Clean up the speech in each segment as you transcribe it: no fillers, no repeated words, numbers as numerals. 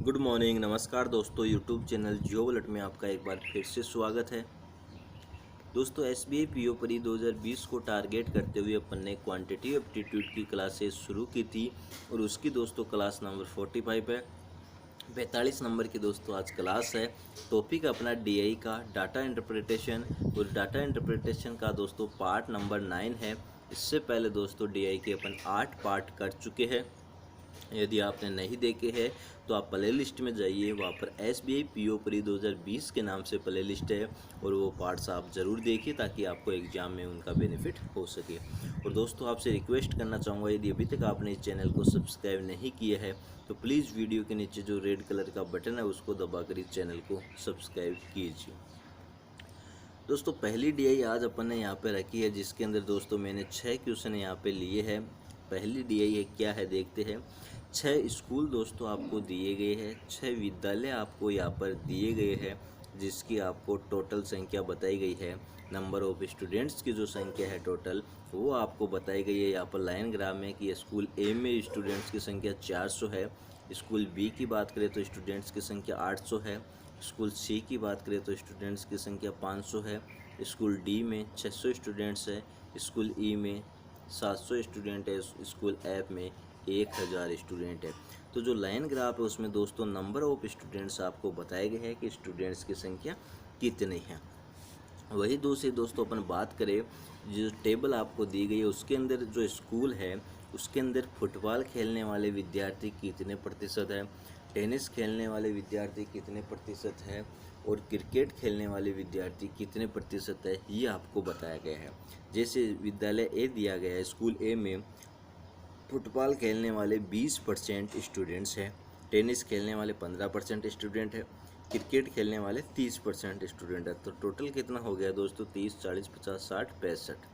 Good morning, नमस्कार दोस्तों। YouTube channel जियो bullet में आपका एक बार फिर से स्वागत है। दोस्तों एसबीआई पीओ परी 2020 को टारगेट करते हुए अपन ने क्वांटिटी एप्टीट्यूड की क्लासेस शुरू की थी और उसकी दोस्तों क्लास नंबर 45 है। 45 नंबर की दोस्तों आज क्लास है। टॉपिक अपना डीआई का डाटा इंटरप्रिटेशन और डाटा इंटरप्रिटेशन का दोस्तों पार्ट नंबर 9 है। इससे पहले दोस्तों डीआई के अपन 8 पार्ट कर चुके हैं। यदि आपने नहीं देखे हैं तो आप प्ले लिस्ट में जाइए, वहाँ पर एसबीआई पीओ परी 2020 के नाम से प्ले लिस्ट है और वो पार्ट्स आप ज़रूर देखिए ताकि आपको एग्ज़ाम में उनका बेनिफिट हो सके। और दोस्तों आपसे रिक्वेस्ट करना चाहूँगा, यदि अभी तक आपने इस चैनल को सब्सक्राइब नहीं किया है तो प्लीज़ वीडियो के नीचे जो रेड कलर का बटन है उसको दबाकर इस चैनल को सब्सक्राइब कीजिए। दोस्तों पहली डीआई आज अपन ने यहाँ पे रखी है, जिसके अंदर दोस्तों मैंने 6 क्वेश्चन यहाँ पे लिए हैं। पहली डीआई है क्या है देखते हैं। 6 स्कूल दोस्तों आपको दिए गए हैं, 6 विद्यालय आपको यहाँ पर दिए गए हैं, जिसकी आपको टोटल संख्या बताई गई है। नंबर ऑफ स्टूडेंट्स की जो संख्या है टोटल वो आपको बताई गई है यहाँ पर लाइन ग्राफ में कि स्कूल ए में स्टूडेंट्स की संख्या 400 है। स्कूल बी की बात करें तो स्टूडेंट्स की संख्या 800 है। स्कूल सी की बात करें तो स्टूडेंट्स की संख्या 500 है। स्कूल डी में 600 स्टूडेंट्स है। स्कूल ई में 700 स्टूडेंट है। स्कूल एफ में 1000 स्टूडेंट है। तो जो लाइन ग्राफ है उसमें दोस्तों नंबर ऑफ स्टूडेंट्स आपको बताए गए हैं कि स्टूडेंट्स की संख्या कितनी है। वही दूसरी दोस्तों अपन बात करें, जो टेबल आपको दी गई है उसके अंदर जो स्कूल है उसके अंदर फुटबॉल खेलने वाले विद्यार्थी कितने प्रतिशत है, टेनिस खेलने वाले विद्यार्थी कितने प्रतिशत है और क्रिकेट खेलने वाले विद्यार्थी कितने प्रतिशत है, ये आपको बताया गया है। जैसे विद्यालय ए दिया गया है, स्कूल ए में फुटबॉल खेलने वाले 20% स्टूडेंट्स हैं, टेनिस खेलने वाले 15% स्टूडेंट है, क्रिकेट खेलने वाले 30% स्टूडेंट है। तो टोटल कितना हो गया दोस्तों, 30, 40, 50, 60, 65।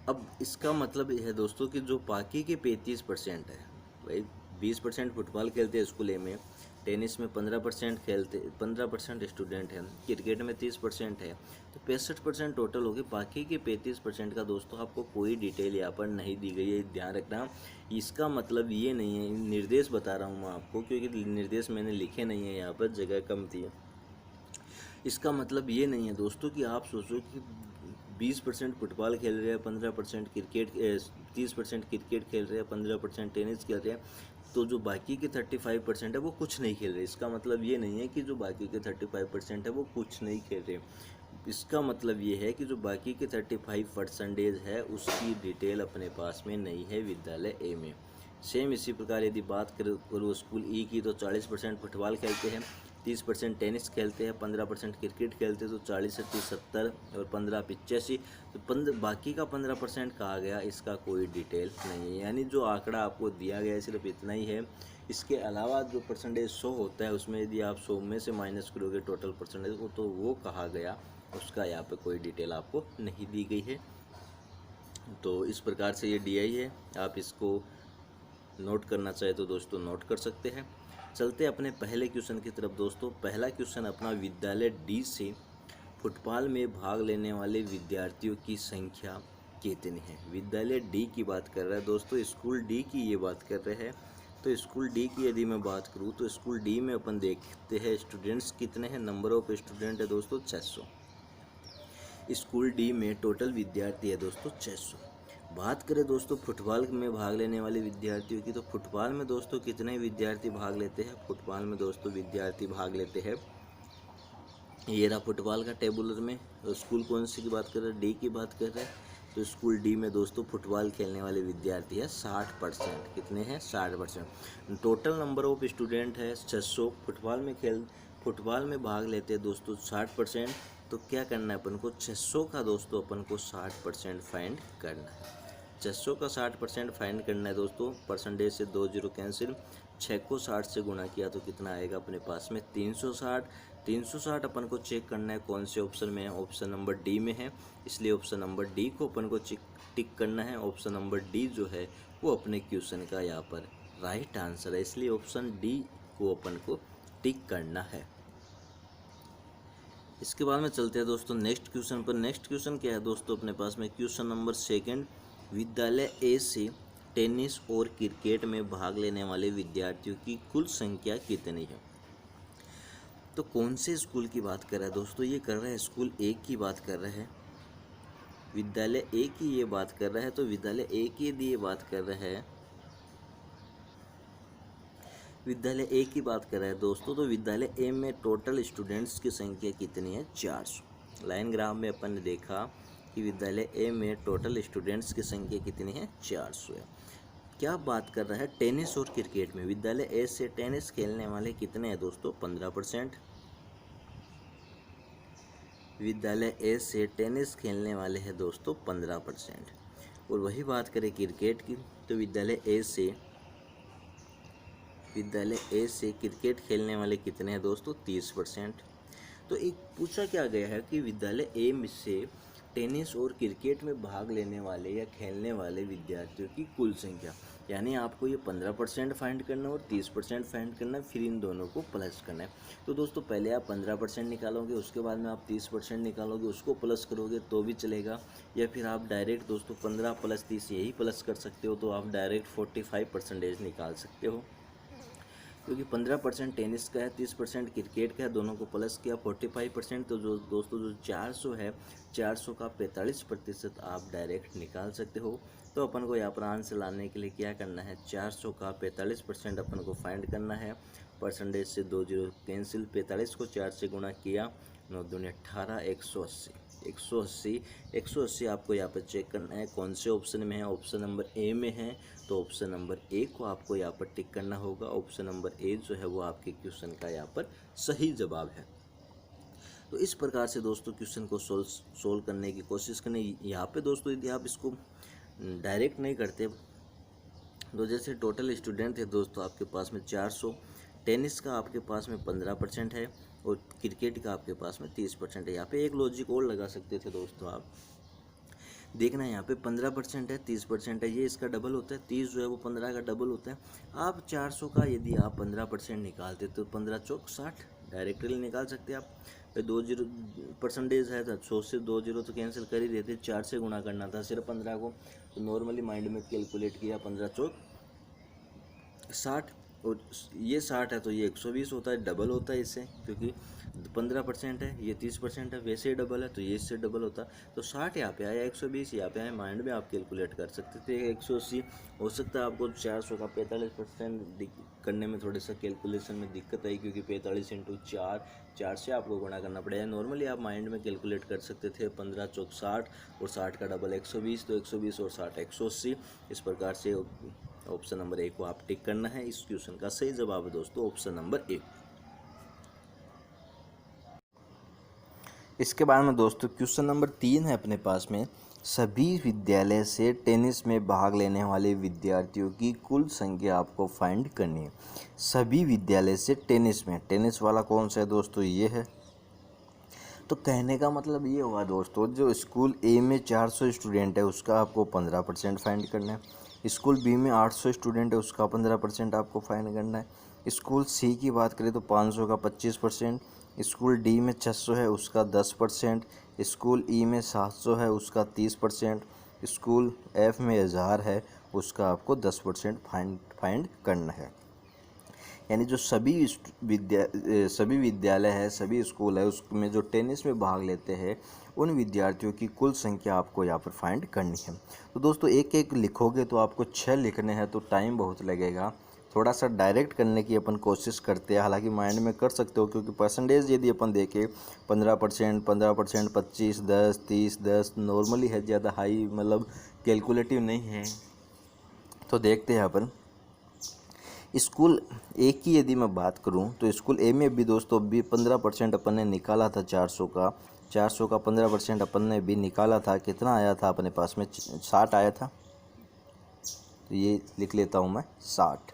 अब इसका मतलब यह है दोस्तों कि जो बाकी के 35% है, भाई 20% फुटबॉल खेलते हैं स्कूल ए में, टेनिस में 15% स्टूडेंट हैं, क्रिकेट में 30% है, तो 65% टोटल हो गए। बाकी के 35% का दोस्तों आपको कोई डिटेल यहाँ पर नहीं दी गई है, ध्यान रखना। इसका मतलब ये नहीं है, निर्देश बता रहा हूँ मैं आपको, क्योंकि निर्देश मैंने लिखे नहीं है, यहाँ पर जगह कम थी। इसका मतलब ये नहीं है दोस्तों कि आप सोचो कि 20% फुटबॉल खेल रहे हैं, 15% क्रिकेट, 30% क्रिकेट खेल रहे हैं, 15% टेनिस खेल रहे हैं, तो जो बाकी के 35% है वो कुछ नहीं खेल रहे। इसका मतलब ये नहीं है कि जो बाकी के 35% है वो कुछ नहीं खेल रहे। इसका मतलब ये है कि जो बाकी के 35% है उसकी डिटेल अपने पास में नहीं है विद्यालय ए में। सेम इसी प्रकार यदि बात करो स्कूल ई की, तो 40% फुटबॉल खेलते हैं, 30% टेनिस खेलते हैं, 15% क्रिकेट खेलते हैं, तो 40 30 70 और 15 85। तो बाकी का 15% कहा गया, इसका कोई डिटेल नहीं है। यानी जो आंकड़ा आपको दिया गया है सिर्फ इतना ही है। इसके अलावा जो परसेंटेज शो होता है उसमें यदि आप 100 में से माइनस करोगे टोटल परसेंटेज को, तो वो कहा गया, उसका यहाँ पे कोई डिटेल आपको नहीं दी गई है। तो इस प्रकार से ये डीआई है, आप इसको नोट करना चाहे तो दोस्तों नोट कर सकते हैं। चलते अपने पहले क्वेश्चन की तरफ दोस्तों। पहला क्वेश्चन अपना विद्यालय डी से फुटबॉल में भाग लेने वाले विद्यार्थियों की संख्या कितनी है। विद्यालय डी की बात कर रहा है दोस्तों, स्कूल डी की ये बात कर रहे हैं। तो स्कूल डी की यदि मैं बात करूँ तो स्कूल डी में अपन देखते हैं स्टूडेंट्स कितने हैं। नंबर ऑफ स्टूडेंट है दोस्तों 600। स्कूल डी में टोटल विद्यार्थी है दोस्तों 600। बात करें दोस्तों फुटबॉल में भाग लेने वाले विद्यार्थियों की, तो फुटबॉल में दोस्तों कितने विद्यार्थी भाग लेते हैं। फुटबॉल में दोस्तों विद्यार्थी भाग लेते हैं, ये रहा फुटबॉल का टेबुलर में। तो स्कूल कौन सी की बात कर रहे हैं, डी की बात कर रहे हैं। तो स्कूल डी में दोस्तों फुटबॉल खेलने वाले विद्यार्थी है 60%। कितने हैं, 60%। टोटल नंबर ऑफ स्टूडेंट है 600। फुटबॉल में भाग लेते हैं दोस्तों 60%। तो क्या करना है अपन को, 600 का दोस्तों अपन को 60% फाइंड करना है। 600 का 60% फाइंड करना है दोस्तों। परसेंटेज से 2 जीरो कैंसिल, 6 को 60 से गुणा किया तो कितना आएगा अपने पास में 360। 360 अपन को चेक करना है कौन से ऑप्शन में है, ऑप्शन नंबर डी में है, इसलिए ऑप्शन नंबर डी को अपन को टिक करना है। ऑप्शन नंबर डी जो है वो अपने क्वेश्चन का यहाँ पर राइट आंसर है, इसलिए ऑप्शन डी को अपन को टिक करना है। इसके बाद में चलते हैं दोस्तों नेक्स्ट क्वेश्चन पर। नेक्स्ट क्वेश्चन क्या है दोस्तों अपने पास में, क्वेश्चन नंबर 2। विद्यालय ए से टेनिस और क्रिकेट में भाग लेने वाले विद्यार्थियों की कुल संख्या कितनी है। तो कौन से स्कूल की बात कर रहा है दोस्तों, ये कर रहा है स्कूल ए की बात कर रहा है, विद्यालय ए की ये बात कर रहा है। तो विद्यालय ए की यदि ये बात कर रहा है, विद्यालय ए की बात कर रहा है दोस्तों, तो विद्यालय ए में टोटल स्टूडेंट्स की संख्या कितनी है, 400। लाइन ग्राम में अपन ने देखा कि विद्यालय ए में टोटल स्टूडेंट्स की संख्या कितनी है, 400 है। क्या बात कर रहा है, टेनिस और क्रिकेट में विद्यालय ए से टेनिस खेलने वाले कितने हैं दोस्तों, 15%। विद्यालय ए से टेनिस खेलने वाले हैं दोस्तों 15%। और वही बात करें क्रिकेट की, तो विद्यालय ए से क्रिकेट खेलने वाले कितने हैं दोस्तों, 30%। तो एक पूछा क्या गया है कि विद्यालय ए में से टेनिस और क्रिकेट में भाग लेने वाले या खेलने वाले विद्यार्थियों की कुल संख्या, यानी आपको ये 15% फाइंड करना है और 30% फाइंड करना है, फिर इन दोनों को प्लस करना है। तो दोस्तों पहले आप 15% निकालोगे, उसके बाद में आप 30% निकालोगे, उसको प्लस करोगे तो भी चलेगा, या फिर आप डायरेक्ट दोस्तों 15 + 30 यही प्लस कर सकते हो, तो आप डायरेक्ट 45% निकाल सकते हो, क्योंकि 15% टेनिस का है, 30% क्रिकेट का है, दोनों को प्लस किया 45%। तो जो दोस्तों जो 400 है, 400 का 45% आप डायरेक्ट निकाल सकते हो। तो अपन को यहाँ पर आंसर लाने के लिए क्या करना है, 400 का 45% अपन को फाइंड करना है। परसेंटेज से 2 जीरो कैंसिल, 45 को 4 से गुणा किया, 9 दूनी 18, 180 आपको यहाँ पर चेक करना है कौन से ऑप्शन में है। ऑप्शन नंबर ए में है, तो ऑप्शन नंबर ए को आपको यहाँ पर टिक करना होगा। ऑप्शन नंबर ए जो है वो आपके क्वेश्चन का यहाँ पर सही जवाब है। तो इस प्रकार से दोस्तों क्वेश्चन को सोल्व करने की कोशिश करनी। यहाँ पे दोस्तों यदि आप इसको डायरेक्ट नहीं करते, तो जैसे टोटल स्टूडेंट है दोस्तों आपके पास में 400, टेनिस का आपके पास में 15% है और क्रिकेट का आपके पास में 30% है। यहाँ पे एक लॉजिक और लगा सकते थे दोस्तों, आप देखना यहाँ पे 15% है, 30% है, ये इसका डबल होता है, 30 जो है वो 15 का डबल होता है। आप 400 का यदि आप 15% निकालते तो 15 चौक 60 डायरेक्टली निकाल सकते हैं आप। 2 जीरो परसेंटेज है, तो 100 से 2 जीरो तो कैंसिल कर ही देते, 4 से गुणा करना था सिर्फ 15 को, तो नॉर्मली माइंड में कैलकुलेट किया, 15 चौक 60, और ये 60 है तो ये 120 होता है, डबल होता है इससे, क्योंकि 15% है, ये 30% है, वैसे ही डबल है तो ये इससे डबल होता है। तो 60 यहाँ पे आया, 120 यहाँ पे आया, माइंड में आप कैलकुलेट कर सकते थे। 180 हो सकता है आपको 400 का 45% करने में थोड़ा सा कैलकुलेशन में दिक्कत आई, क्योंकि 45 × 4 से आपको गुणा करना पड़ेगा। नॉर्मली आप माइंड में कैलकुलेट कर सकते थे, 15 चौक 60 और 60 का डबल 120, तो 120 और 60 180। इस प्रकार से ऑप्शन नंबर ए को आप टिक करना है। इस क्वेश्चन का सही जवाब है दोस्तों ऑप्शन नंबर ए। इसके बाद में दोस्तों क्वेश्चन नंबर 3 है अपने पास में, सभी विद्यालय से टेनिस में भाग लेने वाले विद्यार्थियों की कुल संख्या आपको फाइंड करनी है। सभी विद्यालय से टेनिस में, टेनिस वाला कौन सा है दोस्तों, ये है। तो कहने का मतलब ये हुआ दोस्तों, जो स्कूल ए में 400 स्टूडेंट है उसका आपको 15% फाइंड करना है। स्कूल बी में 800 स्टूडेंट है उसका 15% आपको फाइंड करना है। स्कूल सी की बात करें तो 500 का 25%, स्कूल डी में 600 है उसका 10%, स्कूल ई में 700 है उसका 30%, स्कूल एफ में 1000 है उसका आपको 10% फाइंड करना है। यानी जो सभी विद्यालय है, सभी स्कूल है, उसमें जो टेनिस में भाग लेते हैं उन विद्यार्थियों की कुल संख्या आपको यहाँ पर फाइंड करनी है। तो दोस्तों एक एक लिखोगे तो आपको 6 लिखने हैं, तो टाइम बहुत लगेगा। थोड़ा सा डायरेक्ट करने की अपन कोशिश करते हैं, हालांकि माइंड में कर सकते हो, क्योंकि परसेंटेज यदि अपन देखें 15%, 25, 10, 30, 10 नॉर्मली है, ज़्यादा हाई मतलब कैलकुलेटिव नहीं है। तो देखते हैं अपन स्कूल ए की यदि मैं बात करूं, तो स्कूल ए में भी दोस्तों अभी 15% अपन ने निकाला था, 400 का 15% अपन ने भी निकाला था। कितना आया था अपने पास में, 60 आया था। तो ये लिख लेता हूं मैं 60,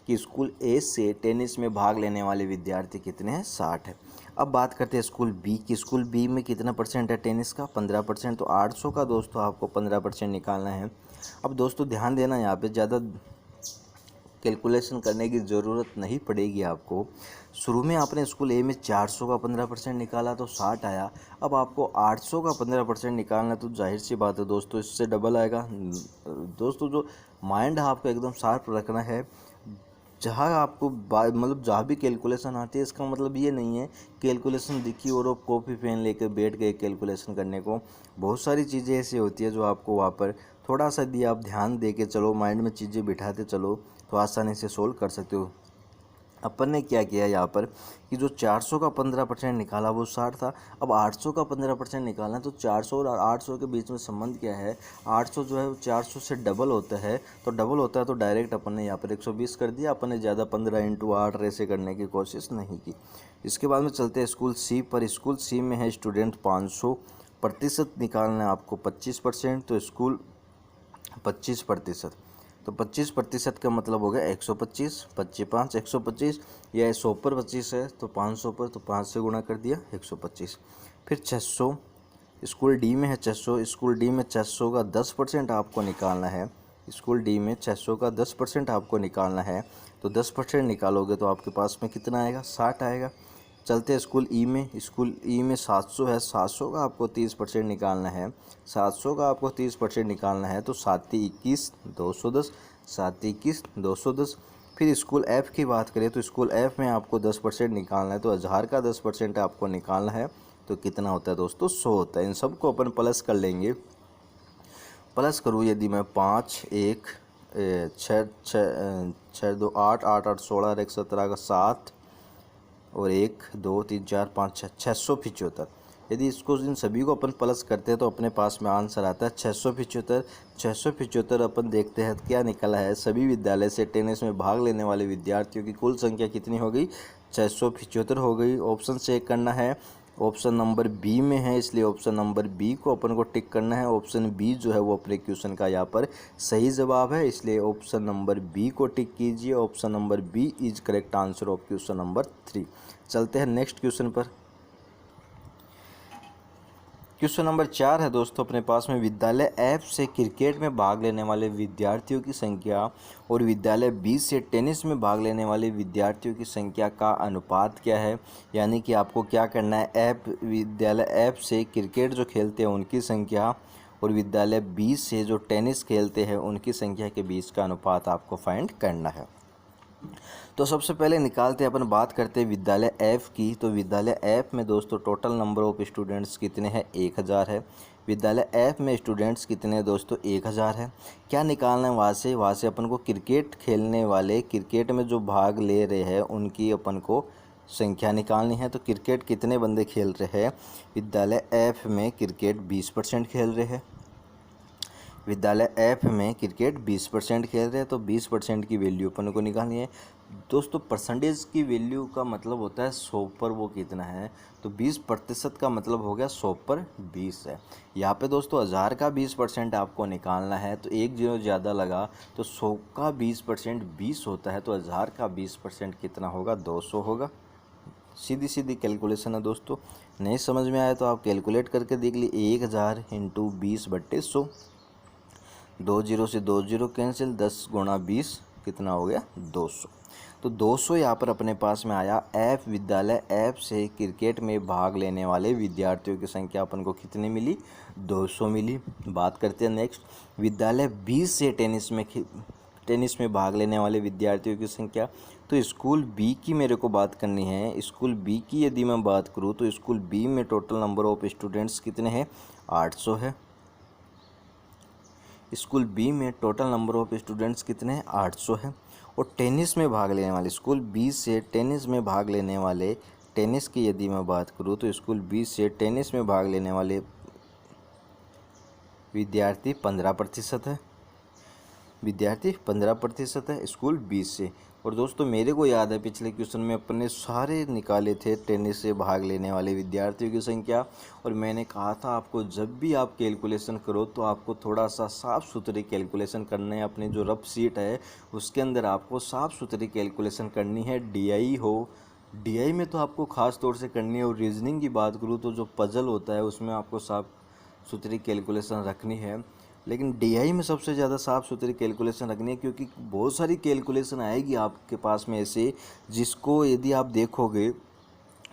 कि स्कूल ए से टेनिस में भाग लेने वाले विद्यार्थी कितने हैं, 60 है। अब बात करते हैं स्कूल बी की। स्कूल बी में कितना परसेंट है टेनिस का, 15%, तो 800 का दोस्तों आपको 15% निकालना है। अब दोस्तों ध्यान देना, यहाँ पे ज़्यादा कैलकुलेशन करने की ज़रूरत नहीं पड़ेगी आपको। शुरू में आपने स्कूल ए में 400 का 15% निकाला तो 60 आया। अब आपको 800 का 15% निकालना, तो जाहिर सी बात है दोस्तों इससे डबल आएगा। दोस्तों जो माइंड है आपको एकदम शार्प रखना है। जहाँ आपको मतलब जहाँ भी कैलकुलेशन आती है, इसका मतलब ये नहीं है कैलकुलेशन दिखी और आप कॉपी पेन लेकर बैठ गए कैलकुलेशन करने को। बहुत सारी चीज़ें ऐसी होती है जो आपको वहाँ पर थोड़ा सा भी आप ध्यान दे के चलो, माइंड में चीज़ें बिठाते चलो तो आसानी से सोल्व कर सकते हो। अपन ने क्या किया यहाँ पर कि जो 400 का 15% निकाला वो 60 था। अब 800 का 15% निकालना है, तो 400 और 800 के बीच में संबंध क्या है, 800 जो है वो 400 से डबल होता है। तो डबल होता है तो डायरेक्ट अपन ने यहाँ पर 120 कर दिया। अपन ने ज़्यादा 15 × 8 ऐसे करने की कोशिश नहीं की। इसके बाद में चलते हैं स्कूल सी पर। स्कूल सी में है स्टूडेंट 500% निकालना है आपको 25%, तो स्कूल 25%। तो 25% का मतलब हो गया 125, 25 5 125, या 100 पर 25 है तो 500 पर, तो 5 से गुणा कर दिया 125। फिर 600 स्कूल डी में है 600। स्कूल डी में 600 का 10% आपको निकालना है। स्कूल डी में 600 का 10% आपको निकालना है। तो 10% निकालोगे तो आपके पास में कितना आएगा, 60 आएगा। चलते हैं स्कूल ई में। स्कूल ई में 700 है। 700 का आपको 30% निकालना है। 700 का आपको 30% निकालना है, तो 7 21 210, 7 21 210। फिर स्कूल एफ़ की बात करें तो स्कूल एफ़ में आपको 10% निकालना है, तो 1000 का 10% आपको निकालना है, तो कितना होता है दोस्तों, 100 होता है। इन सबको अपन प्लस कर लेंगे। प्लस करूँ यदि मैं 5 1 6 6 2 8 8 8 16 और 1 17 का 7 और 1 2 3 4 5 6 675। यदि इसको इन सभी को अपन प्लस करते हैं तो अपने पास में आंसर आता है 675। 675 अपन देखते हैं क्या निकला है। सभी विद्यालय से टेनिस में भाग लेने वाले विद्यार्थियों की कुल संख्या कितनी हो गई, 675 हो गई। ऑप्शन चेक करना है। ऑप्शन नंबर बी में है, इसलिए ऑप्शन नंबर बी को अपन को टिक करना है। ऑप्शन बी जो है वो अपने क्वेश्चन का यहाँ पर सही जवाब है, इसलिए ऑप्शन नंबर बी को टिक कीजिए। Option number B is correct answer of question number 3। चलते हैं नेक्स्ट क्वेश्चन पर। क्वेश्चन नंबर 4 है दोस्तों अपने पास में, विद्यालय एफ से क्रिकेट में भाग लेने वाले विद्यार्थियों की संख्या और विद्यालय बी से टेनिस में भाग लेने वाले विद्यार्थियों की संख्या का अनुपात क्या है। यानी कि आपको क्या करना है, विद्यालय एफ से क्रिकेट जो खेलते हैं उनकी संख्या और विद्यालय बी से जो टेनिस खेलते हैं उनकी संख्या के बीच का अनुपात आपको फाइंड करना है। तो सबसे पहले निकालते हैं, अपन बात करते हैं विद्यालय एफ की। तो विद्यालय एफ में दोस्तों टोटल नंबर ऑफ स्टूडेंट्स कितने हैं, 1000 है। विद्यालय एफ में स्टूडेंट्स कितने हैं दोस्तों, 1000 है। क्या निकालना है वहाँ से अपन को क्रिकेट खेलने वाले, क्रिकेट में जो भाग ले रहे हैं उनकी अपन को संख्या निकालनी है। तो क्रिकेट कितने बंदे खेल रहे हैं, विद्यालय एफ में क्रिकेट 20% खेल रहे हैं। विद्यालय एफ में क्रिकेट 20% खेल रहे हैं, तो 20% की वैल्यू अपन को निकालनी है। दोस्तों परसेंटेज की वैल्यू का मतलब होता है 100 पर वो कितना है, तो 20% का मतलब हो गया 100 पर 20 है। यहाँ पे दोस्तों 1000 का 20% आपको निकालना है, तो एक जीरो ज़्यादा लगा, तो 100 का 20% 20 होता है, तो 1000 का 20% कितना होगा, 200 होगा। सीधी सीधी कैलकुलेशन है दोस्तों। नहीं समझ में आया तो आप कैलकुलेट करके देख लीजिए। 1000 × 20/100, 2 जीरो से 2 जीरो कैंसिल, 10 × 20 कितना हो गया, 200। तो 200 यहाँ पर अपने पास में आया। एफ विद्यालय एफ से क्रिकेट में भाग लेने वाले विद्यार्थियों की संख्या अपन को कितनी मिली, 200 मिली। बात करते हैं नेक्स्ट, विद्यालय बी से टेनिस में भाग लेने वाले विद्यार्थियों की संख्या। तो स्कूल बी की मेरे को बात करनी है। स्कूल बी की यदि मैं बात करूँ तो स्कूल बी में टोटल नंबर ऑफ स्टूडेंट्स कितने हैं, 800 है। स्कूल बी में टोटल नंबर ऑफ स्टूडेंट्स कितने हैं, 800 है। और टेनिस में भाग लेने वाले, स्कूल बी से टेनिस में भाग लेने वाले, टेनिस की यदि मैं बात करूँ तो स्कूल बी से टेनिस में भाग लेने वाले विद्यार्थी 15% है। विद्यार्थी 15% है स्कूल बी से। और दोस्तों मेरे को याद है पिछले क्वेश्चन में अपने सारे निकाले थे टेनिस से भाग लेने वाले विद्यार्थियों की संख्या, और मैंने कहा था आपको जब भी आप कैलकुलेशन करो तो आपको थोड़ा सा साफ़ सुथरी कैलकुलेशन करना है। अपनी जो रफ शीट है उसके अंदर आपको साफ़ सुथरी कैलकुलेशन करनी है। डीआई हो, डीआई में तो आपको ख़ास तौर से करनी है। और रीजनिंग की बात करूँ तो जो पजल होता है उसमें आपको साफ़ सुथरी कैलकुलेशन रखनी है। लेकिन डीआई में सबसे ज़्यादा साफ़ सुथरी कैलकुलेशन रखनी है, क्योंकि बहुत सारी कैलकुलेशन आएगी आपके पास में ऐसे जिसको यदि आप देखोगे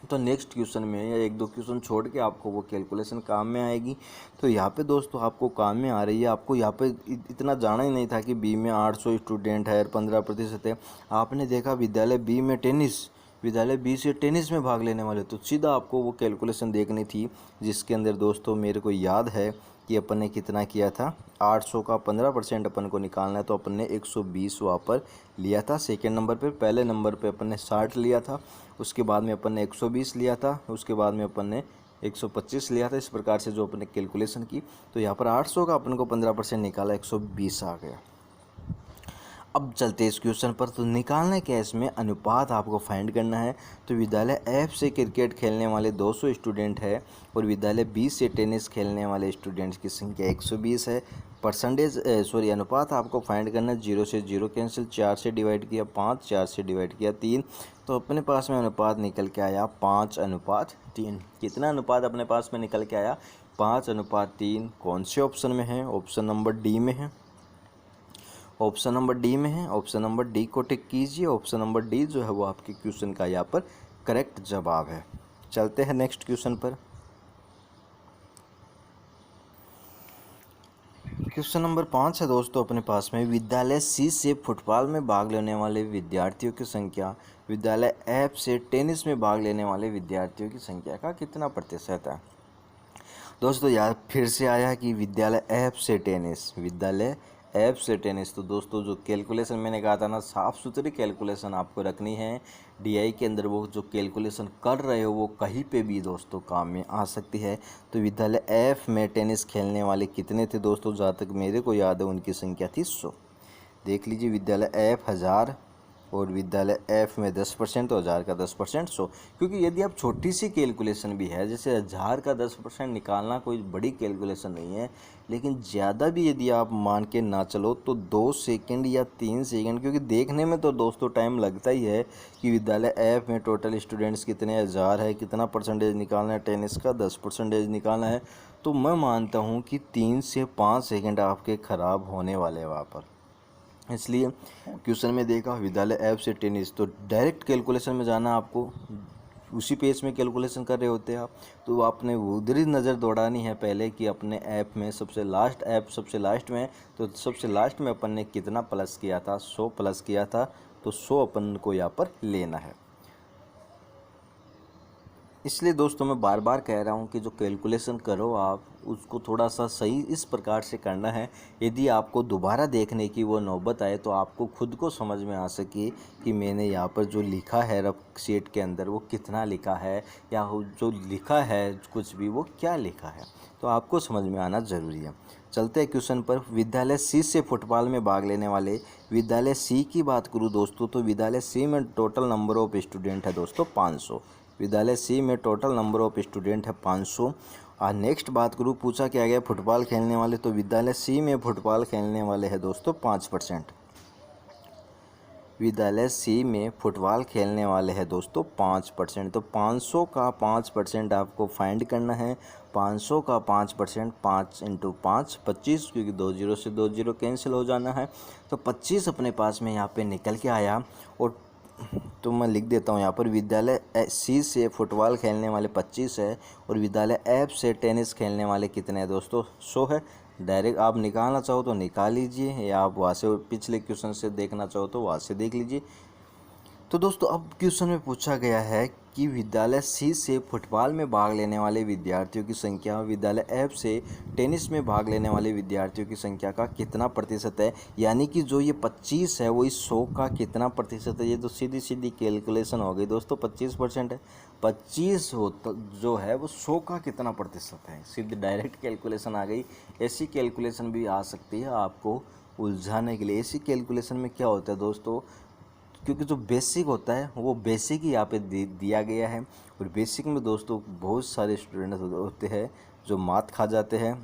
तो नेक्स्ट क्वेश्चन में या एक दो क्वेश्चन छोड़ के आपको वो कैलकुलेशन काम में आएगी। तो यहाँ पे दोस्तों आपको काम में आ रही है। आपको यहाँ पे इतना जाना ही नहीं था कि बी में 800 स्टूडेंट है और 15% है। आपने देखा विद्यालय बी में टेनिस, विद्यालय बी से टेनिस में भाग लेने वाले, तो सीधा आपको वो कैलकुलेशन देखनी थी, जिसके अंदर दोस्तों मेरे को याद है कि अपन ने कितना किया था, 800 का 15% अपन को निकालना है, तो अपन ने 120 वहाँ पर लिया था सेकेंड नंबर पे। पहले नंबर पे अपन ने 60 लिया था, उसके बाद में अपन ने 120 लिया था, उसके बाद में अपन ने 125 लिया था। इस प्रकार से जो अपन ने कैलकुलेशन की, तो यहाँ पर 800 का अपन को 15% निकाला, 120 आ गया। अब चलते इस क्वेश्चन पर। तो निकालना क्या है, इसमें अनुपात आपको फाइंड करना है। तो विद्यालय एफ से क्रिकेट खेलने वाले 200 स्टूडेंट है और विद्यालय बी से टेनिस खेलने वाले स्टूडेंट्स की संख्या 120 है। अनुपात आपको फाइंड करना है। 0 से 0 कैंसिल, 4 से डिवाइड किया 5, 4 से डिवाइड किया 3, तो अपने पास में अनुपात निकल के आया 5:3। कितना अनुपात अपने पास में निकल के आया, 5:3। कौन से ऑप्शन में है, ऑप्शन नंबर डी में है, ऑप्शन नंबर डी में है। ऑप्शन नंबर डी को टिक कीजिए। ऑप्शन नंबर डी जो है वो आपके क्वेश्चन का यहाँ पर करेक्ट जवाब है। चलते हैं नेक्स्ट क्वेश्चन पर। क्वेश्चन नंबर 5 है दोस्तों अपने पास में, विद्यालय सी से फुटबॉल में भाग लेने वाले विद्यार्थियों की संख्या विद्यालय एफ से टेनिस में भाग लेने वाले विद्यार्थियों की संख्या का कितना प्रतिशत है। दोस्तों यार फिर से आया कि विद्यालय एफ से टेनिस, विद्यालय एफ से टेनिस। तो दोस्तों जो कैलकुलेशन मैंने कहा था ना, साफ़ सुथरी कैलकुलेशन आपको रखनी है। डीआई के अंदर वो जो कैलकुलेशन कर रहे हो वो कहीं पे भी दोस्तों काम में आ सकती है। तो विद्यालय एफ में टेनिस खेलने वाले कितने थे दोस्तों, जहाँ तक मेरे को याद है उनकी संख्या थी 100। देख लीजिए, विद्यालय एफ 1000 और विद्यालय एफ में 10%, तो 1000 का 10% 100। क्योंकि यदि आप छोटी सी कैलकुलेशन भी है, जैसे 1000 का 10% निकालना कोई बड़ी कैलकुलेशन नहीं है, लेकिन ज़्यादा भी यदि आप मान के ना चलो तो 2 सेकंड या 3 सेकंड, क्योंकि देखने में तो दोस्तों टाइम लगता ही है कि विद्यालय एफ में टोटल स्टूडेंट्स कितने 1000 है, कितना परसेंटेज निकालना है, टेनिस का 10% निकालना है, तो मैं मानता हूँ कि 3 से 5 सेकेंड आपके ख़राब होने वाले हैं वहाँ पर। इसलिए क्वेश्चन में देखा विद्यालय ऐप से टेनिस, तो डायरेक्ट कैलकुलेशन में जाना, आपको उसी पेज में कैलकुलेशन कर रहे होते हैं आप, तो आपने उधर ही नज़र दौड़ानी है पहले कि अपने ऐप में सबसे लास्ट में, तो सबसे लास्ट में अपन ने कितना प्लस किया था, 100 प्लस किया था, तो 100 अपन को यहाँ पर लेना है। इसलिए दोस्तों मैं बार बार कह रहा हूँ कि जो कैलकुलेशन करो आप उसको थोड़ा सा सही इस प्रकार से करना है, यदि आपको दोबारा देखने की वो नौबत आए तो आपको खुद को समझ में आ सके कि मैंने यहाँ पर जो लिखा है रफ शीट के अंदर वो कितना लिखा है, या जो लिखा है कुछ भी वो क्या लिखा है, तो आपको समझ में आना ज़रूरी है। चलते हैं क्वेश्चन पर। विद्यालय सी से फुटबॉल में भाग लेने वाले विद्यालय सी की बात करूँ दोस्तों, तो विद्यालय सी में टोटल नंबर ऑफ स्टूडेंट है दोस्तों 500। विद्यालय सी में टोटल नंबर ऑफ स्टूडेंट है 500। और नेक्स्ट बात करूँ, पूछा क्या गया फुटबॉल खेलने वाले, तो विद्यालय सी में फुटबॉल खेलने वाले हैं दोस्तों 5%। विद्यालय सी में फुटबॉल खेलने वाले हैं दोस्तों 5%। तो 500 का 5% आपको फाइंड करना है। 500 का 5%, 5 × 5 25, क्योंकि 2 0 से 2 0 कैंसिल हो जाना है, तो 25 अपने पास में यहाँ पे निकल के आया। और तो मैं लिख देता हूँ यहाँ पर, विद्यालय सी से फुटबॉल खेलने वाले 25 है और विद्यालय एफ से टेनिस खेलने वाले कितने हैं दोस्तों, 100 है। डायरेक्ट आप निकालना चाहो तो निकाल लीजिए, या आप वहाँ से पिछले क्वेश्चन से देखना चाहो तो वहाँ से देख लीजिए। तो दोस्तों अब क्वेश्चन में पूछा गया है कि विद्यालय सी से फुटबॉल में भाग लेने वाले विद्यार्थियों की संख्या विद्यालय एफ से टेनिस में भाग लेने वाले विद्यार्थियों की संख्या का कितना प्रतिशत है, यानी कि जो ये 25 है वो इस 100 का कितना प्रतिशत है। ये तो सीधी सीधी कैलकुलेशन हो गई दोस्तों, 25% है, 25 होता जो है वो 100 का कितना प्रतिशत है, सीधी डायरेक्ट कैलकुलेशन आ गई। ऐसी कैलकुलेशन भी आ सकती है आपको उलझाने के लिए। ऐसी कैलकुलेशन में क्या होता है दोस्तों, क्योंकि जो बेसिक होता है वो बेसिक ही यहाँ पे दिया गया है, और बेसिक में दोस्तों बहुत सारे स्टूडेंट होते हैं जो मात खा जाते हैं,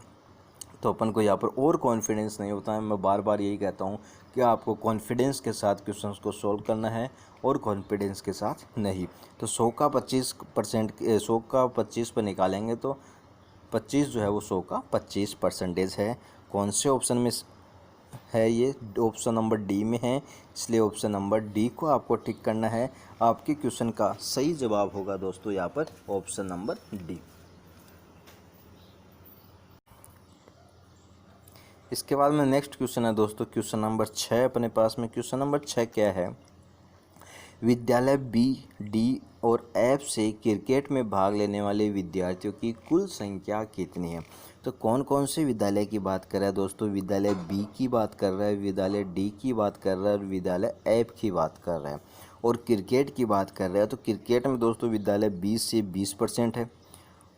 तो अपन को यहाँ पर और कॉन्फिडेंस नहीं होता है। मैं बार बार यही कहता हूँ कि आपको कॉन्फिडेंस के साथ क्वेश्चंस को सॉल्व करना है और कॉन्फिडेंस के साथ नहीं। तो 100 का 25%, 100 का 25 पर निकालेंगे तो 25 जो है वो 100 का 25% है। कौन से ऑप्शन में है ये? ऑप्शन नंबर डी में है, इसलिए ऑप्शन नंबर डी को आपको टिक करना है। आपके क्वेश्चन का सही जवाब होगा दोस्तों यहाँ पर ऑप्शन नंबर डी। इसके बाद में नेक्स्ट क्वेश्चन है दोस्तों क्वेश्चन नंबर 6 अपने पास में। क्वेश्चन नंबर 6 क्या है? विद्यालय बी, डी और एफ से क्रिकेट में भाग लेने वाले विद्यार्थियों की कुल संख्या कितनी है? तो कौन कौन से विद्यालय की बात कर रहा है दोस्तों? विद्यालय बी की बात कर रहा है, विद्यालय डी की बात कर रहा है और विद्यालय एफ की बात कर रहा है। और क्रिकेट की बात कर रहा है तो क्रिकेट में दोस्तों विद्यालय बी से 20% है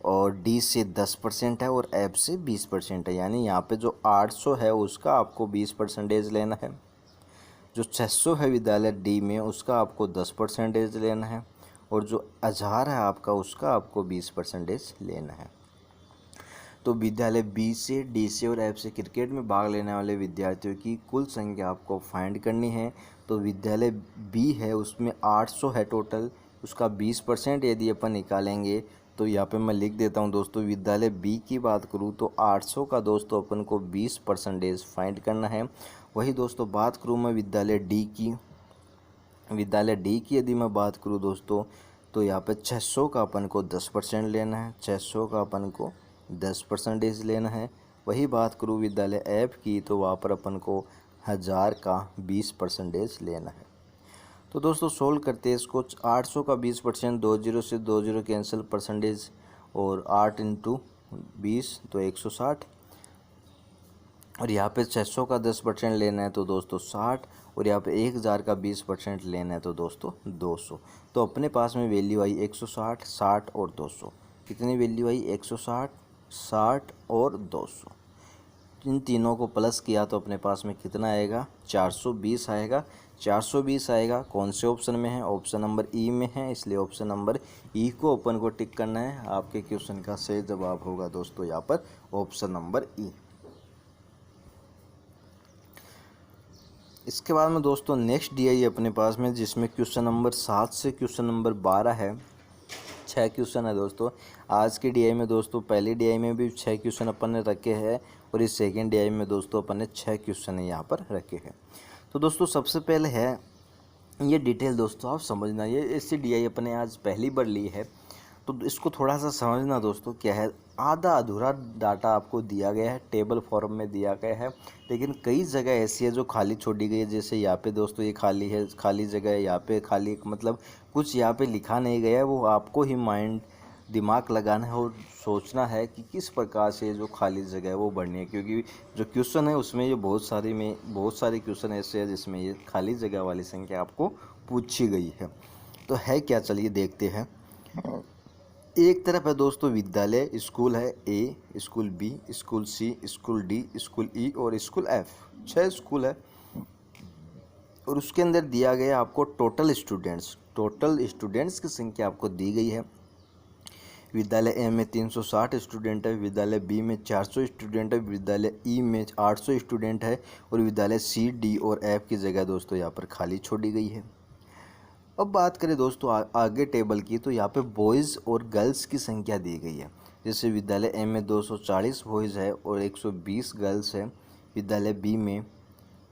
और डी से 10% है और एफ से 20% है। यानी यहाँ पे जो 800 है उसका आपको 20% लेना है। जो 600 है विद्यालय डी में उसका आपको 10% लेना है और जो 1000 है आपका उसका आपको 20% लेना है। तो विद्यालय बी से, डी से और एफ से क्रिकेट में भाग लेने वाले विद्यार्थियों की कुल संख्या आपको फाइंड करनी है। तो विद्यालय बी है उसमें 800 है टोटल, उसका 20% यदि अपन निकालेंगे तो यहाँ पे मैं लिख देता हूँ दोस्तों। विद्यालय बी की बात करूँ तो 800 का दोस्तों अपन को 20% फाइंड करना है। वही दोस्तों बात करूँ मैं विद्यालय डी की, विद्यालय डी की यदि मैं बात करूँ दोस्तों तो यहाँ पे 600 का अपन को 10% लेना है, 600 का अपन को 10% लेना है। वही बात करूँ विद्यालय एफ की तो वहाँ पर अपन को 1000 का 20% लेना है। तो दोस्तों सोल्व करते हैं इसको। 800 का 20%, 20 से 20 कैंसिल परसेंटेज और 8 इंटू 20 तो 160 और यहाँ पे 600 का 10% लेना है तो दोस्तों 60 और यहाँ पे 1000 का 20% लेना है तो दोस्तों 200। तो अपने पास में वैल्यू आई 160, 60 और 200। कितनी वैल्यू आई? 160, 60 और 200। इन तीनों को प्लस किया तो अपने पास में कितना आएगा? 420 आएगा। 420 आएगा। कौन से ऑप्शन में है? ऑप्शन नंबर ई में है, इसलिए ऑप्शन नंबर ई को अपन को टिक करना है। आपके क्वेश्चन का सही जवाब होगा दोस्तों यहाँ पर ऑप्शन नंबर ई। इसके बाद में दोस्तों नेक्स्ट डी आई अपने पास में जिसमें क्वेश्चन नंबर 7 से क्वेश्चन नंबर 12 है। 6 क्वेश्चन है दोस्तों आज के डी आई में। दोस्तों पहली डी आई में भी 6 क्वेश्चन अपन ने रखे हैं और इस सेकेंड डी आई में दोस्तों अपन ने 6 क्वेश्चन यहाँ पर रखे हैं। तो दोस्तों सबसे पहले है ये डिटेल दोस्तों आप समझना, ये ऐसी डी आई अपने आज पहली बार ली है तो इसको थोड़ा सा समझना दोस्तों। क्या है? आधा अधूरा डाटा आपको दिया गया है, टेबल फॉर्म में दिया गया है, लेकिन कई जगह ऐसी है जो खाली छोड़ी गई है। जैसे यहाँ पे दोस्तों ये खाली है, खाली जगह है, यहाँ पे खाली मतलब कुछ यहाँ पे लिखा नहीं गया है। वो आपको ही दिमाग लगाना है और सोचना है कि किस प्रकार से जो खाली जगह है वो भरनी है, क्योंकि जो क्वेश्चन है उसमें ये बहुत सारे क्वेश्चन ऐसे हैं जिसमें ये खाली जगह वाली संख्या आपको पूछी गई है। तो है क्या, चलिए देखते हैं। एक तरफ है दोस्तों विद्यालय, स्कूल है ए, स्कूल बी, स्कूल सी, स्कूल डी, स्कूल ई और स्कूल एफ। 6 स्कूल है और उसके अंदर दिया गया आपको टोटल स्टूडेंट्स की संख्या आपको दी गई है। विद्यालय ए में 360 स्टूडेंट है, विद्यालय बी में 400 स्टूडेंट है, विद्यालय ई में 800 स्टूडेंट है और विद्यालय सी, डी और एफ की जगह दोस्तों यहाँ पर खाली छोड़ी गई है। अब बात करें दोस्तों आगे टेबल की, तो यहाँ पे बॉयज़ और गर्ल्स की संख्या दी गई है। जैसे विद्यालय ए में 240 बॉयज़ है और 120 गर्ल्स है। विद्यालय बी में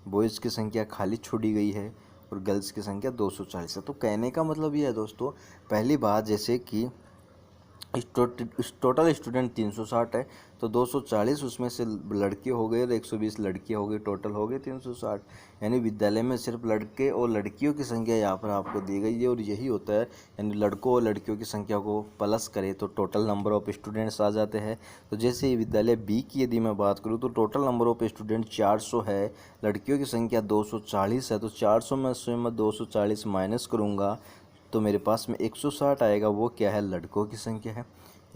बॉयज़ की संख्या खाली छोड़ी गई है और गर्ल्स की संख्या 240 है। तो कहने का मतलब ये है दोस्तों, पहली बात जैसे कि टोटल स्टूडेंट 360 है तो 240 उसमें से लड़के हो गए और 120 लड़कियां हो गई, टोटल हो गए 360। यानी विद्यालय में सिर्फ लड़के और लड़कियों की संख्या यहाँ पर आपको दी गई है और यही होता है। यानी लड़कों और लड़कियों की संख्या को प्लस करें तो टोटल नंबर ऑफ स्टूडेंट्स आ जाते हैं। तो जैसे विद्यालय बी की यदि मैं बात करूँ तो टोटल नंबर ऑफ स्टूडेंट 400 है, लड़कियों की संख्या 240 है। तो 400 में से मैं 240 माइनस करूँगा तो मेरे पास में 160 आएगा। वो क्या है? लड़कों की संख्या है।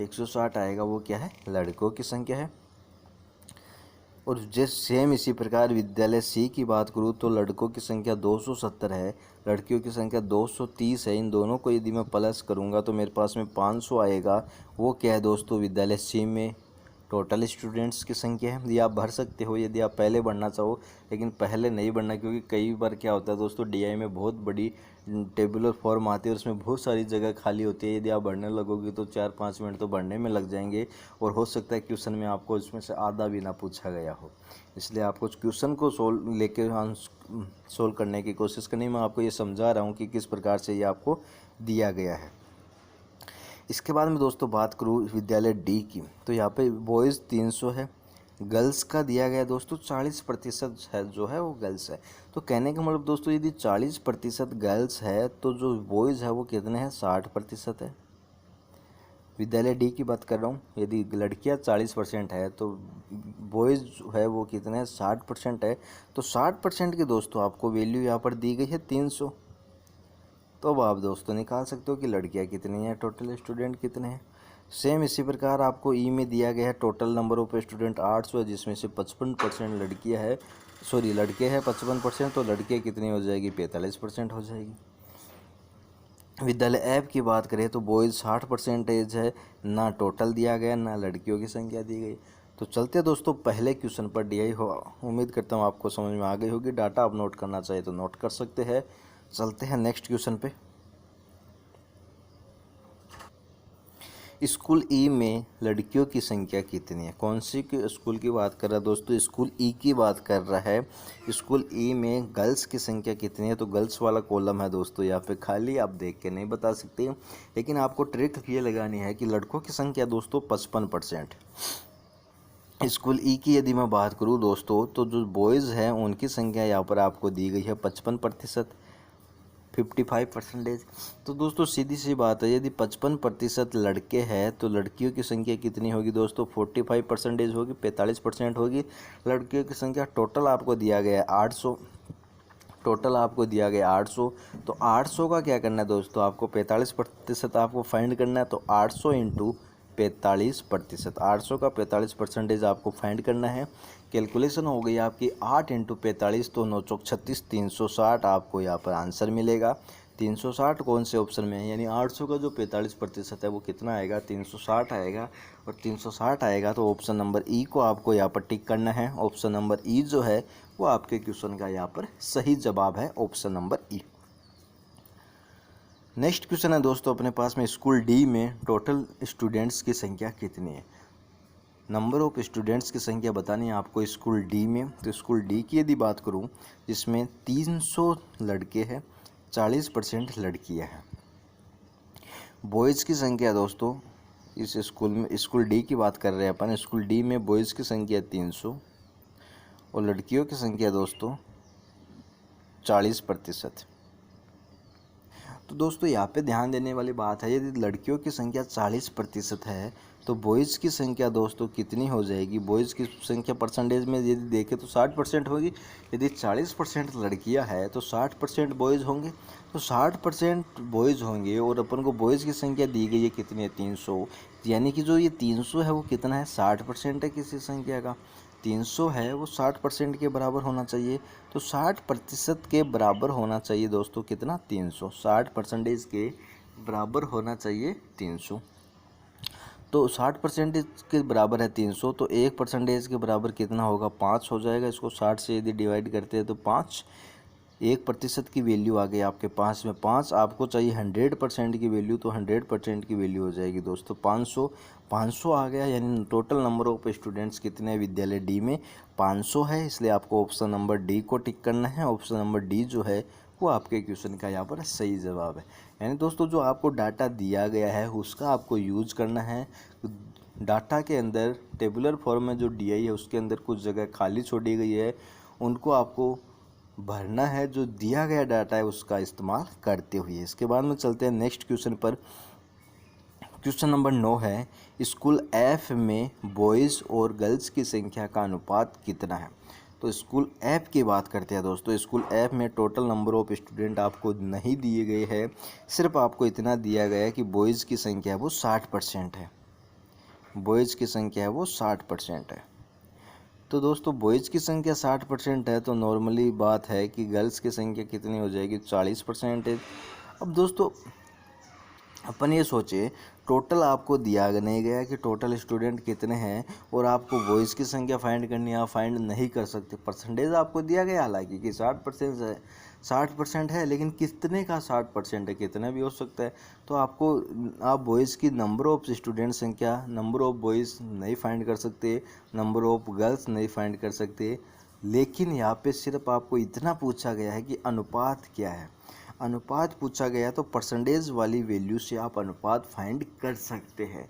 160 आएगा, वो क्या है? लड़कों की संख्या है। और जैसे सेम इसी प्रकार विद्यालय सी की बात करूँ तो लड़कों की संख्या 270 है, लड़कियों की संख्या 230 है। इन दोनों को यदि मैं प्लस करूँगा तो मेरे पास में 500 आएगा। वो क्या है दोस्तों? विद्यालय सी में टोटल स्टूडेंट्स की संख्या है। ये आप भर सकते हो यदि आप पहले बढ़ना चाहो, लेकिन पहले नहीं बढ़ना, क्योंकि कई बार क्या होता है दोस्तों, डीआई में बहुत बड़ी टेबुलर फॉर्म आती है और उसमें बहुत सारी जगह खाली होती है। यदि आप बढ़ने लगोगे तो 4-5 मिनट तो बढ़ने में लग जाएंगे, और हो सकता है क्वेश्चन में आपको इसमें से आधा भी ना पूछा गया हो। इसलिए आपको क्वेश्चन को सोल्व करने की कोशिश करनी। मैं आपको ये समझा रहा हूँ कि किस प्रकार से ये आपको दिया गया है। इसके बाद में दोस्तों बात करूँ विद्यालय डी की, तो यहाँ पे बॉयज़ 300 है, गर्ल्स का दिया गया दोस्तों 40% है जो है वो गर्ल्स है। तो कहने का मतलब दोस्तों, यदि 40% गर्ल्स है तो जो बॉयज़ है वो कितने हैं, 60% है। विद्यालय डी की बात कर रहा हूँ। यदि लड़कियाँ 40% है तो बॉयज़ जो है वो कितने हैं, 60% है। तो 60% की दोस्तों आपको वैल्यू यहाँ पर दी गई है 300। तो अब आप दोस्तों निकाल सकते हो कि लड़कियां कितनी हैं, टोटल स्टूडेंट कितने हैं। सेम इसी प्रकार आपको ई में दिया गया है टोटल नंबर ऑफ स्टूडेंट 800 है, जिसमें से 55% लड़कियां है, सॉरी लड़के हैं 55%, तो लड़कियां कितनी हो जाएगी, 45% हो जाएगी। विद्यालय ऐप की बात करें तो बॉयज़ 60% है, ना टोटल दिया गया ना लड़कियों की संख्या दी गई। तो चलते हैं दोस्तों पहले क्वेश्चन पर डीआई हो। उम्मीद करता हूँ आपको समझ में आ गई होगी। डाटा आप नोट करना चाहिए तो नोट कर सकते हैं। चलते हैं नेक्स्ट क्वेश्चन पे। स्कूल ई में लड़कियों की संख्या कितनी है। कौन सी स्कूल की बात कर रहा है दोस्तों, स्कूल ई की बात कर रहा है। स्कूल ई में गर्ल्स की संख्या कितनी है, तो गर्ल्स वाला कॉलम है दोस्तों, यहाँ पे खाली आप देख के नहीं बता सकते, लेकिन आपको ट्रिक ये लगानी है कि लड़कों की संख्या दोस्तों 55%। स्कूल ई की यदि मैं बात करूँ दोस्तों, तो जो बॉयज़ हैं उनकी संख्या यहाँ पर आपको दी गई है 55%, 55%। तो दोस्तों सीधी सी बात है, यदि 55% लड़के हैं तो लड़कियों की संख्या कितनी होगी दोस्तों, 45% होगी, 45% होगी। लड़कियों की संख्या टोटल आपको दिया गया है 800, टोटल आपको दिया गया 800। तो 800 का क्या करना है दोस्तों, आपको 45% आपको फाइंड करना है। तो 800 इंटू 45%, 800 का 45% आपको फाइंड करना है। कैलकुलेशन हो गई आपकी 8 इंटू 45, तो 9 चौक 36, 360 आपको यहाँ पर आंसर मिलेगा। 360 कौन से ऑप्शन में है, यानी 800 का जो 45% है वो कितना आएगा, 360 आएगा। और 360 आएगा तो ऑप्शन नंबर ई को आपको यहाँ पर टिक करना है। ऑप्शन नंबर ई जो है वो आपके क्वेश्चन का यहाँ पर सही जवाब है, ऑप्शन नंबर ई। नेक्स्ट क्वेश्चन है दोस्तों अपने पास में, स्कूल डी में टोटल स्टूडेंट्स की संख्या कितनी है। नंबर ऑफ स्टूडेंट्स की संख्या बतानी है आपको स्कूल डी में। तो स्कूल डी की यदि बात करूं, जिसमें 300 लड़के हैं, 40% लड़कियां हैं। बॉयज़ की संख्या दोस्तों इस स्कूल में, स्कूल डी की बात कर रहे हैं अपन, स्कूल डी में बॉयज़ की संख्या 300 और लड़कियों की संख्या दोस्तों 40%। तो दोस्तों यहाँ पे ध्यान देने वाली बात है, यदि लड़कियों की संख्या 40% है तो बॉयज़ की संख्या दोस्तों कितनी हो जाएगी। बॉयज़ की संख्या परसेंटेज में यदि देखें तो 60% होगी। यदि 40% लड़कियां हैं तो 60% बॉयज़ होंगे। तो 60% बॉयज़ होंगे और अपन को बॉयज़ की संख्या दी गई है कितनी है, 300। यानी कि जो ये 300 है वो कितना है, 60% है किसी संख्या का। 300 है वो 60% के बराबर होना चाहिए। तो 60% के बराबर होना चाहिए दोस्तों कितना, 300। 60% के बराबर होना चाहिए 300। तो 60% के बराबर है 300, तो 1% के बराबर कितना होगा, 5 हो जाएगा। इसको 60 से यदि डिवाइड करते हैं तो 5, 1% की वैल्यू आ गई आपके 5 में। 5 आपको चाहिए 100% की वैल्यू, तो 100% की वैल्यू हो जाएगी दोस्तों 500। 500 आ गया, यानी टोटल नंबर ऑफ स्टूडेंट्स कितने हैं विद्यालय डी में, 500 है। इसलिए आपको ऑप्शन नंबर डी को टिक करना है। ऑप्शन नंबर डी जो है वो आपके क्वेश्चन का यहाँ पर सही जवाब है। यानी दोस्तों जो आपको डाटा दिया गया है उसका आपको यूज करना है। डाटा के अंदर टेबुलर फॉर्म में जो डीआई है उसके अंदर कुछ जगह खाली छोड़ी गई है, उनको आपको भरना है। जो दिया गया डाटा है उसका इस्तेमाल करते हुए। इसके बाद में चलते हैं नेक्स्ट क्वेश्चन पर। क्वेश्चन नंबर 9 है, स्कूल एफ में बॉयज़ और गर्ल्स की संख्या का अनुपात कितना है। तो स्कूल ऐप की बात करते हैं दोस्तों। स्कूल ऐप में टोटल नंबर ऑफ स्टूडेंट आपको नहीं दिए गए हैं, सिर्फ आपको इतना दिया गया है कि बॉयज़ की संख्या वो 60% है। बॉयज़ की संख्या है वो 60% है। तो दोस्तों बॉयज़ की संख्या 60% है, तो नॉर्मली बात है कि गर्ल्स की संख्या कितनी हो जाएगी, 40%। अब दोस्तों अपन ये सोचे टोटल आपको दिया नहीं गया कि टोटल स्टूडेंट कितने हैं और आपको बॉयज़ की संख्या फाइंड करनी है, आप फाइंड नहीं कर सकते। परसेंटेज आपको दिया गया हालांकि कि 60% है, 60% है, लेकिन कितने का 60% है, कितना भी हो सकता है। तो आपको आप बॉयज़ की नंबर ऑफ स्टूडेंट संख्या, नंबर ऑफ बॉयज़ नहीं फाइंड कर सकते, नंबर ऑफ गर्ल्स नहीं फाइंड कर सकते। लेकिन यहाँ पे सिर्फ आपको इतना पूछा गया है कि अनुपात क्या है। अनुपात पूछा गया तो परसेंटेज वाली वैल्यू से आप अनुपात फाइंड कर सकते हैं।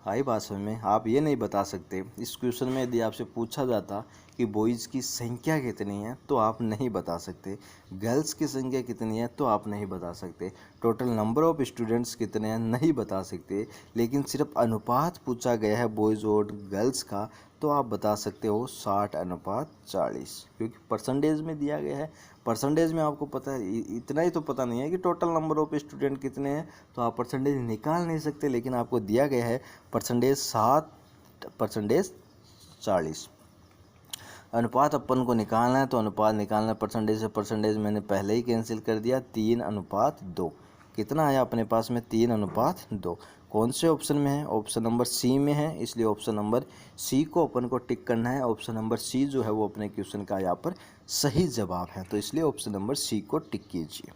आई बात समझ में। आप ये नहीं बता सकते। इस क्वेश्चन में यदि आपसे पूछा जाता कि बॉयज़ की संख्या कितनी है तो आप नहीं बता सकते, गर्ल्स की संख्या कितनी है तो आप नहीं बता सकते, टोटल नंबर ऑफ स्टूडेंट्स कितने हैं नहीं बता सकते। लेकिन सिर्फ अनुपात पूछा गया है बॉयज़ और गर्ल्स का तो आप बता सकते हो 60:40, क्योंकि परसेंटेज में दिया गया है। परसेंटेज में आपको पता है, इतना ही तो पता नहीं है कि टोटल नंबर ऑफ स्टूडेंट कितने हैं, तो आप परसेंटेज निकाल नहीं सकते। लेकिन आपको दिया गया है परसेंटेज 60:40। अनुपात अपन को निकालना है तो अनुपात निकालना है, परसेंटेज से परसेंटेज मैंने पहले ही कैंसिल कर दिया, 3:2। कितना आया अपने पास में? 3:2। कौन से ऑप्शन में है? ऑप्शन नंबर सी में है, इसलिए ऑप्शन नंबर सी को अपन को टिक करना है। ऑप्शन नंबर सी जो है वो अपने क्वेश्चन का यहाँ पर सही जवाब है, तो इसलिए ऑप्शन नंबर सी को टिक कीजिए।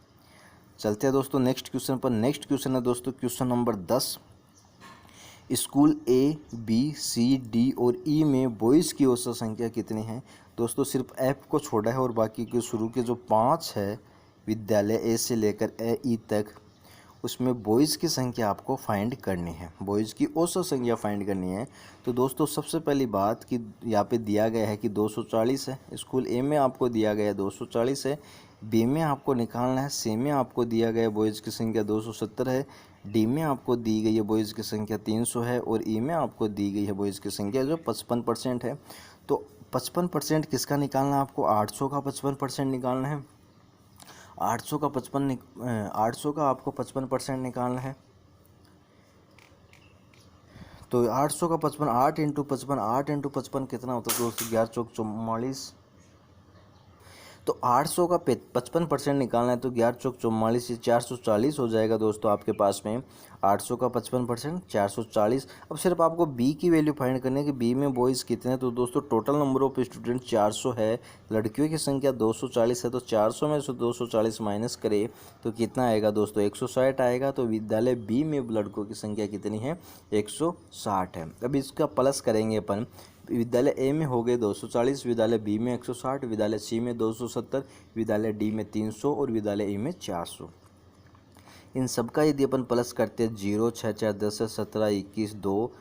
चलते हैं दोस्तों नेक्स्ट क्वेश्चन पर। नेक्स्ट क्वेश्चन है दोस्तों क्वेश्चन नंबर 10। स्कूल ए, बी, सी, डी और ई में बॉयज़ की औसत संख्या कितनी है? दोस्तों सिर्फ एफ को छोड़ा है और बाकी के शुरू के जो 5 है विद्यालय ए से लेकर ए ई तक, उसमें बॉयज़ की संख्या आपको फाइंड करनी है, बॉयज़ की औसत संख्या फाइंड करनी है। तो दोस्तों सबसे पहली बात कि यहाँ पे दिया गया है कि 240 है, स्कूल ए में आपको दिया गया है 240 है, बी में आपको निकालना है, सी में आपको दिया गया है बॉयज़ की संख्या 270 है, डी में आपको दी गई है बॉयज़ की संख्या 300 है और ई में आपको दी गई है बॉयज़ की संख्या जो 55% है। तो 55% किसका निकालना है आपको? 800 का 55% निकालना है। 800 का 800 का आपको 55% निकालना है। तो 800 का 55, 8 इंटू 55, 8 इंटू 55 कितना होता है दोस्तों? 11 चौक 44। तो 800 का 55% निकालना है तो 11 चौक 44 से 440 हो जाएगा दोस्तों आपके पास में। 800 का 55% 440। अब सिर्फ आपको बी की वैल्यू फाइंड करनी है कि बी में बॉयज़ कितने हैं। तो दोस्तों टोटल नंबर ऑफ स्टूडेंट 400 है, लड़कियों की संख्या 240 है, तो 400 में से 240 माइनस करें तो कितना आएगा दोस्तों? 160 आएगा। तो विद्यालय बी में लड़कों की संख्या कितनी है? 160 है। अब इसका प्लस करेंगे अपन। विद्यालय ए में हो गए 240, विद्यालय बी में 160, विद्यालय सी में 270, विद्यालय डी में 300 और विद्यालय ई में 400। इन सब का यदि अपन प्लस करते हैं 0 6 4 10 है, 17 21 2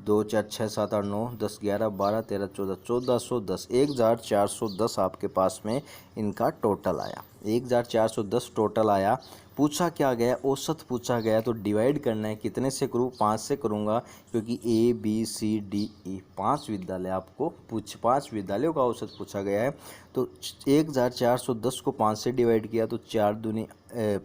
2 4 6 7 8 9 10 11 12 13 14 1410, 1410 आपके पास में इनका टोटल आया। 1410 टोटल आया। पूछा क्या गया? औसत पूछा गया। तो डिवाइड करना है, कितने से करूँ? 5 से करूँगा, क्योंकि A B C D E 5 विद्यालय आपको 5 विद्यालयों का औसत पूछा गया है। तो 1410 को 5 से डिवाइड किया तो 4 दूनी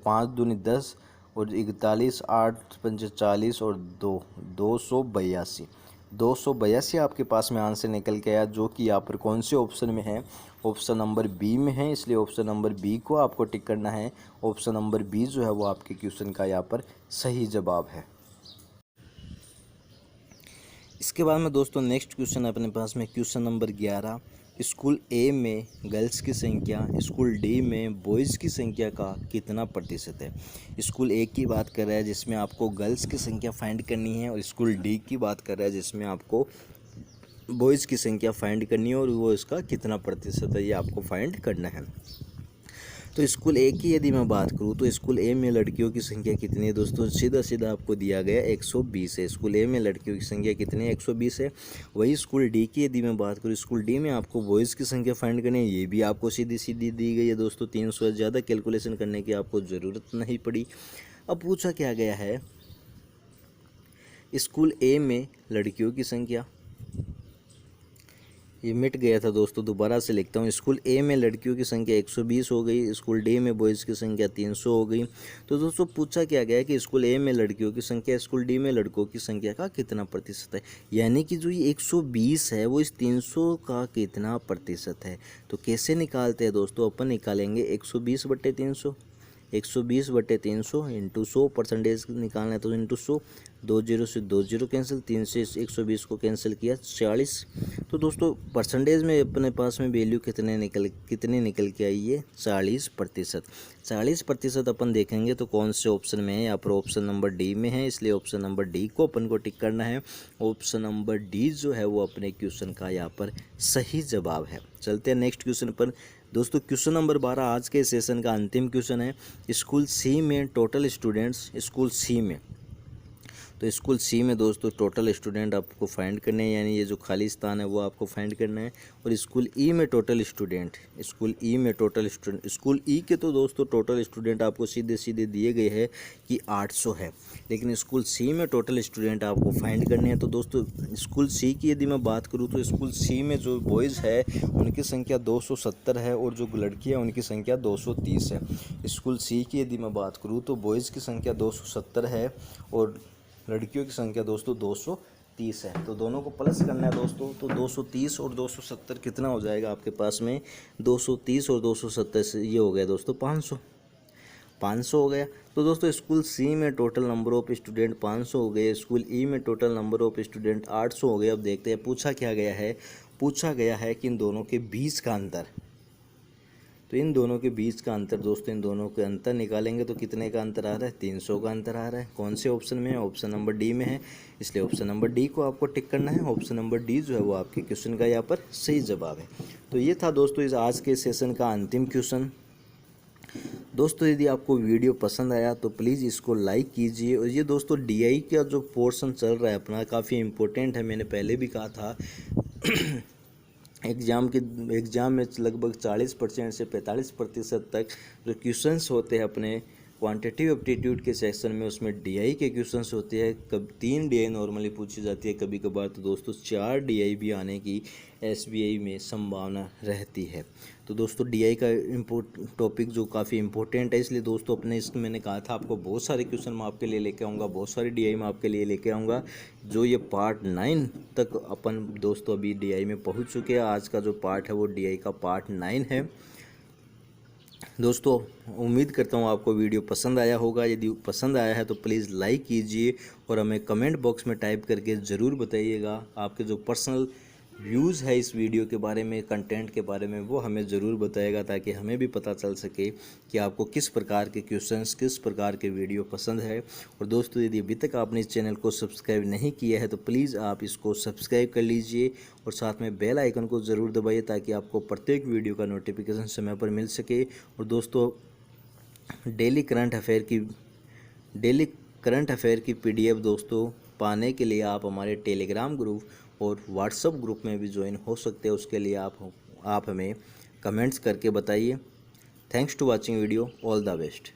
5 दूनी 10 और 41 8 पंचे 40 और 282। 282 आपके पास में आंसर निकल के आया, जो कि यहाँ पर कौन से ऑप्शन में है? ऑप्शन नंबर बी में है, इसलिए ऑप्शन नंबर बी को आपको टिक करना है। ऑप्शन नंबर बी जो है वो आपके क्वेश्चन का यहाँ पर सही जवाब है। इसके बाद में दोस्तों नेक्स्ट क्वेश्चन है अपने पास में क्वेश्चन नंबर 11। स्कूल ए में गर्ल्स की संख्या स्कूल डी में बॉयज़ की संख्या का कितना प्रतिशत है? स्कूल ए की बात कर रहा है जिसमें आपको गर्ल्स की संख्या फाइंड करनी है, और स्कूल डी की बात कर रहा है जिसमें आपको बॉयज़ की संख्या फाइंड करनी है, और वो इसका कितना प्रतिशत है ये आपको फाइंड करना है। तो स्कूल ए की यदि मैं बात करूँ तो स्कूल ए में लड़कियों की संख्या कितनी है दोस्तों? सीधा सीधा आपको दिया गया 120 है। स्कूल ए में लड़कियों की संख्या कितनी है? 120 है। वही स्कूल डी की यदि मैं बात करूँ, स्कूल डी में आपको बॉयज़ की संख्या फाइंड करनी है, ये भी आपको सीधी सीधी दी गई है दोस्तों। 300, ज़्यादा कैलकुलेशन करने की आपको ज़रूरत नहीं पड़ी। अब पूछा क्या गया है? स्कूल ए में लड़कियों की संख्या, ये मिट गया था दोस्तों, दोबारा से लिखता हूँ। स्कूल ए में लड़कियों की संख्या 120 हो गई, स्कूल डी में बॉयज़ की संख्या 300 हो गई। तो दोस्तों पूछा क्या गया कि स्कूल ए में लड़कियों की संख्या स्कूल डी में लड़कों की संख्या का कितना प्रतिशत है, यानी कि जो ये 120 है वो इस 300 का कितना प्रतिशत है। तो कैसे निकालते हैं दोस्तों? अपन निकालेंगे 120/300। 120/300 इंटू 100 परसेंटेज निकालना है तो इंटू 100, 2 जीरो से 2 जीरो कैंसिल, 3 से 120 को कैंसिल किया 40। तो दोस्तों परसेंटेज में अपने पास में वैल्यू कितनी निकल के आई है 40%। 40% अपन देखेंगे तो कौन से ऑप्शन में है, यहाँ पर ऑप्शन नंबर डी में है, इसलिए ऑप्शन नंबर डी को अपन को टिक करना है। ऑप्शन नंबर डी जो है वो अपने क्वेश्चन का यहाँ पर सही जवाब है। चलते हैं नेक्स्ट क्वेश्चन पर। दोस्तों क्वेश्चन नंबर 12 आज के सेशन का अंतिम क्वेश्चन है। स्कूल सी में टोटल स्टूडेंट्स, स्कूल सी में, तो स्कूल सी में दोस्तों टोटल स्टूडेंट आपको फाइंड करने हैं, यानी ये जो खाली स्थान है वो आपको फाइंड करना है। और स्कूल ई में टोटल स्टूडेंट, स्कूल ई में टोटल स्टूडेंट, स्कूल ई के तो दोस्तों टोटल स्टूडेंट आपको सीधे दिए गए हैं कि 800 है, लेकिन स्कूल सी में टोटल स्टूडेंट आपको फाइंड करने हैं। तो दोस्तों स्कूल सी की यदि मैं बात करूँ तो स्कूल सी में जो बॉयज़ है उनकी संख्या 270 है और जो लड़कियाँ उनकी संख्या 230 है। स्कूल सी की यदि मैं बात करूँ तो बॉयज़ की संख्या 270 है और लड़कियों की संख्या दोस्तों 230 है। तो दोनों को प्लस करना है दोस्तों, तो 230 और 270 कितना हो जाएगा आपके पास में, 230 और 270 से ये हो गया दोस्तों 500 हो गया। तो दोस्तों स्कूल सी में टोटल नंबर ऑफ स्टूडेंट 500 हो गए, स्कूल ई में टोटल नंबर ऑफ स्टूडेंट 800 हो गए। अब देखते हैं पूछा क्या गया है, पूछा गया है कि इन दोनों के बीच का अंतर। तो इन दोनों के बीच का अंतर दोस्तों, इन दोनों के अंतर निकालेंगे तो कितने का अंतर आ रहा है, 300 का अंतर आ रहा है। कौन से ऑप्शन में है, ऑप्शन नंबर डी में है, इसलिए ऑप्शन नंबर डी को आपको टिक करना है। ऑप्शन नंबर डी जो है वो आपके क्वेश्चन का यहाँ पर सही जवाब है। तो ये था दोस्तों इस आज के सेशन का अंतिम क्वेश्चन। दोस्तों यदि आपको वीडियो पसंद आया तो प्लीज़ इसको लाइक कीजिए। और ये दोस्तों डीआई का जो पोर्शन चल रहा है अपना काफ़ी इम्पोर्टेंट है, मैंने पहले भी कहा था। एग्ज़ाम में लगभग 40% से 45% तक जो क्वेश्चंस होते हैं अपने क्वांटिटेटिव एप्टीट्यूड के सेक्शन में, उसमें डीआई के क्वेश्चंस होते हैं। कब 3 डीआई नॉर्मली पूछी जाती है, कभी कभार तो दोस्तों 4 डीआई भी आने की एसबीआई में संभावना रहती है। तो दोस्तों डीआई का टॉपिक जो काफ़ी इंपॉर्टेंट है, इसलिए दोस्तों अपने इसमें मैंने कहा था आपको बहुत सारे क्वेश्चन मैं आपके लिए लेके आऊँगा, बहुत सारी डीआई मैं आपके लिए लेके आऊँगा। जो ये पार्ट 9 तक अपन दोस्तों अभी डीआई में पहुँच चुके हैं। आज का जो पार्ट है वो डीआई का पार्ट 9 है। दोस्तों उम्मीद करता हूँ आपको वीडियो पसंद आया होगा। यदि पसंद आया है तो प्लीज़ लाइक कीजिए और हमें कमेंट बॉक्स में टाइप करके ज़रूर बताइएगा आपके जो पर्सनल व्यूज़ है इस वीडियो के बारे में, कंटेंट के बारे में, वो हमें ज़रूर बताएगा ताकि हमें भी पता चल सके कि आपको किस प्रकार के क्वेश्चंस, किस प्रकार के वीडियो पसंद है। और दोस्तों यदि अभी तक आपने इस चैनल को सब्सक्राइब नहीं किया है तो प्लीज़ आप इसको सब्सक्राइब कर लीजिए और साथ में बेल आइकन को ज़रूर दबाइए ताकि आपको प्रत्येक वीडियो का नोटिफिकेशन समय पर मिल सके। और दोस्तों डेली करंट अफेयर की पीडीएफ दोस्तों पाने के लिए आप हमारे टेलीग्राम ग्रुप और व्हाट्सएप ग्रुप में भी ज्वाइन हो सकते हैं। उसके लिए आप हमें कमेंट्स करके बताइए। Thanks to watching video, all the best.